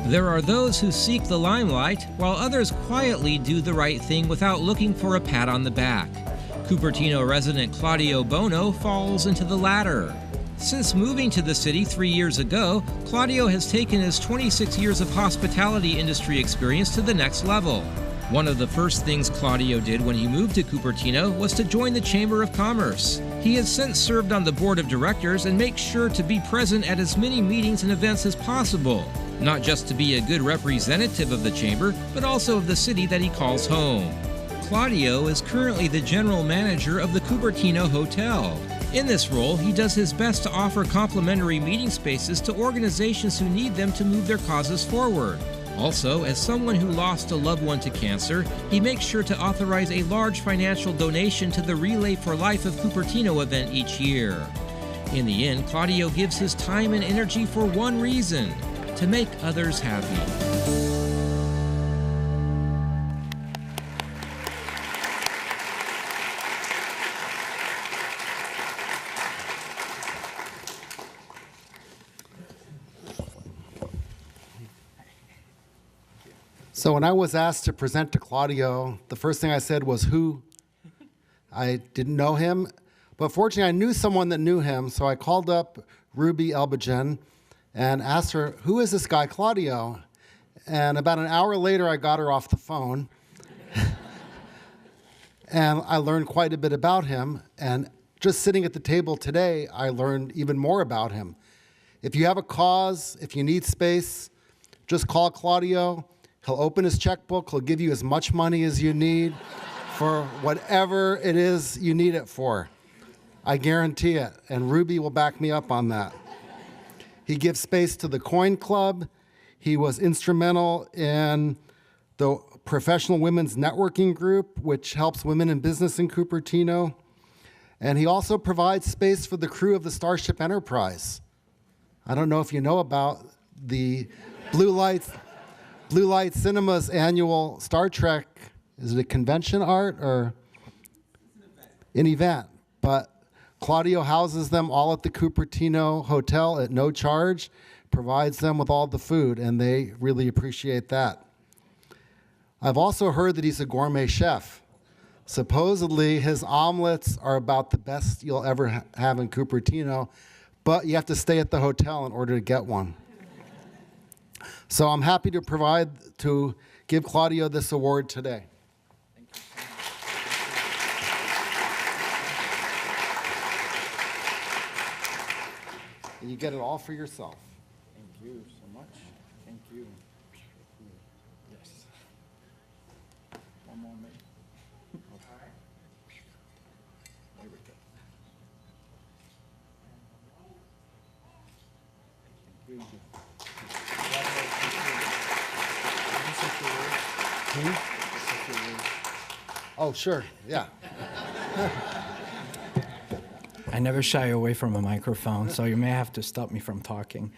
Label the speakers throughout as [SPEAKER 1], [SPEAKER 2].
[SPEAKER 1] There are those who seek the limelight, while others quietly do the right thing without looking for a pat on the back. Cupertino resident Claudio Bono falls into the latter. Since moving to the city 3 years ago, Claudio has taken his 26 years of hospitality industry experience to the next level. One of the first things Claudio did when he moved to Cupertino was to join the Chamber of Commerce. He has since served on the board of directors and makes sure to be present at as many meetings and events as possible, not just to be a good representative of the Chamber, but also of the city that he calls home. Claudio is currently the general manager of the Cupertino Hotel. In this role, he does his best to offer complimentary meeting spaces to organizations who need them to move their causes forward. Also, as someone who lost a loved one to cancer, he makes sure to authorize a large financial donation to the Relay for Life of Cupertino event each year. In the end, Claudio gives his time and energy for one reason: to make others happy.
[SPEAKER 2] So when I was asked to present to Claudio, the first thing I said was who? I didn't know him, but fortunately I knew someone that knew him, so I called up Ruby Elbajan and asked her, who is this guy Claudio? And about an hour later I got her off the phone and I learned quite a bit about him, and just sitting at the table today I learned even more about him. If you have a cause, if you need space, just call Claudio. He'll open his checkbook, he'll give you as much money as you need for whatever it is you need it for. I guarantee it, and Ruby will back me up on that. He gives space to the Coin Club. He was instrumental in the Professional Women's Networking Group, which helps women in business in Cupertino. And he also provides space for the crew of the Starship Enterprise. I don't know if you know about the Blue Light Cinema's annual Star Trek, is it a convention, Art, or? An event. But Claudio houses them all at the Cupertino Hotel at no charge, provides them with all the food, and they really appreciate that. I've also heard that he's a gourmet chef. Supposedly, his omelets are about the best you'll ever have in Cupertino, but you have to stay at the hotel in order to get one. So I'm happy to give Claudio this award today. And you get it all for yourself.
[SPEAKER 3] Thank you so much. Thank you. Yes. One more minute. There we go. Thank you.
[SPEAKER 2] Oh, sure, yeah.
[SPEAKER 3] I never shy away from a microphone, so you may have to stop me from talking.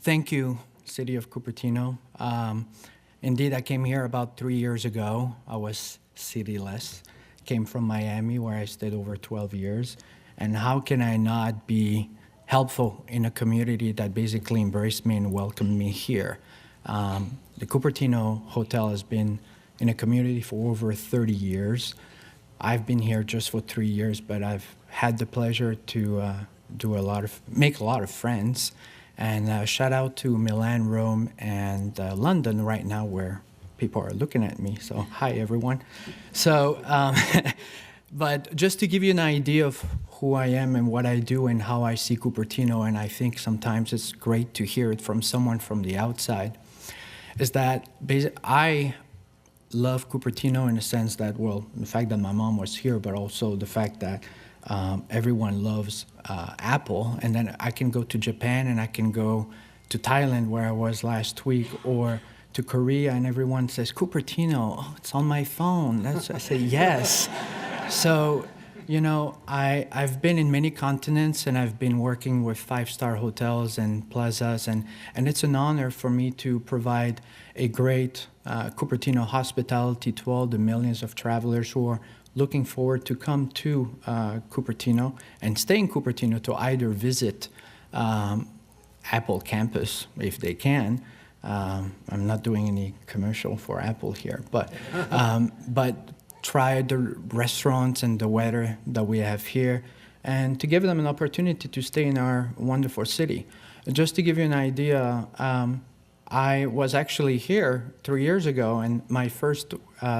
[SPEAKER 3] Thank you, City of Cupertino. Indeed, I came here about 3 years ago. I was cityless. Came from Miami, where I stayed over 12 years. And how can I not be helpful in a community that basically embraced me and welcomed me here? The Cupertino Hotel has been in a community for over 30 years. I've been here just for 3 years, but I've had the pleasure to make a lot of friends. And shout out to Milan, Rome, and London right now, where people are looking at me. So hi, everyone. So, but just to give you an idea of who I am and what I do and how I see Cupertino, and I think sometimes it's great to hear it from someone from the outside, is that I love Cupertino in the sense that, well, the fact that my mom was here, but also the fact that everyone loves Apple. And then I can go to Japan and I can go to Thailand, where I was last week, or to Korea, and everyone says, Cupertino, oh, it's on my phone. I say, yes. So, you know, I've been in many continents, and I've been working with five-star hotels and plazas, and it's an honor for me to provide a great Cupertino hospitality to all the millions of travelers who are looking forward to come to Cupertino and stay in Cupertino to either visit Apple campus, if they can, I'm not doing any commercial for Apple here, but try the restaurants and the weather that we have here, and to give them an opportunity to stay in our wonderful city. Just to give you an idea, I was actually here 3 years ago, and my first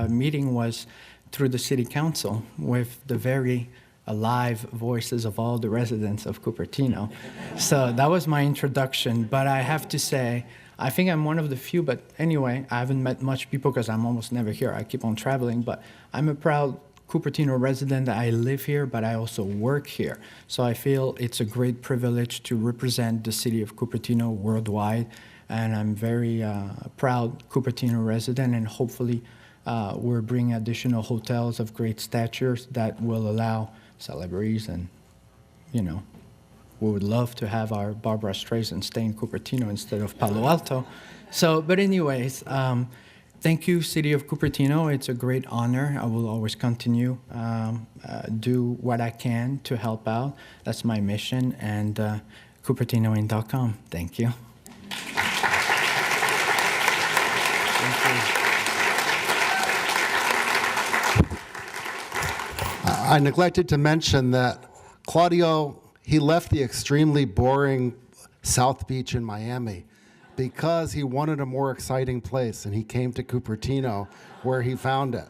[SPEAKER 3] meeting was through the city council with the very alive voices of all the residents of Cupertino. So that was my introduction, but I have to say, I think I'm one of the few, but anyway, I haven't met much people because I'm almost never here. I keep on traveling, but I'm a proud Cupertino resident. I live here, but I also work here. So I feel it's a great privilege to represent the city of Cupertino worldwide, and I'm very proud Cupertino resident, and hopefully we're bringing additional hotels of great statures that will allow celebrities, and, you know, we would love to have our Barbara Streisand stay in Cupertino instead of Palo Alto. So, but anyways, thank you, City of Cupertino. It's a great honor. I will always continue do what I can to help out. That's my mission, and CupertinoIn.com. Thank you.
[SPEAKER 2] I neglected to mention that Claudio, he left the extremely boring South Beach in Miami because he wanted a more exciting place, and he came to Cupertino where he found it.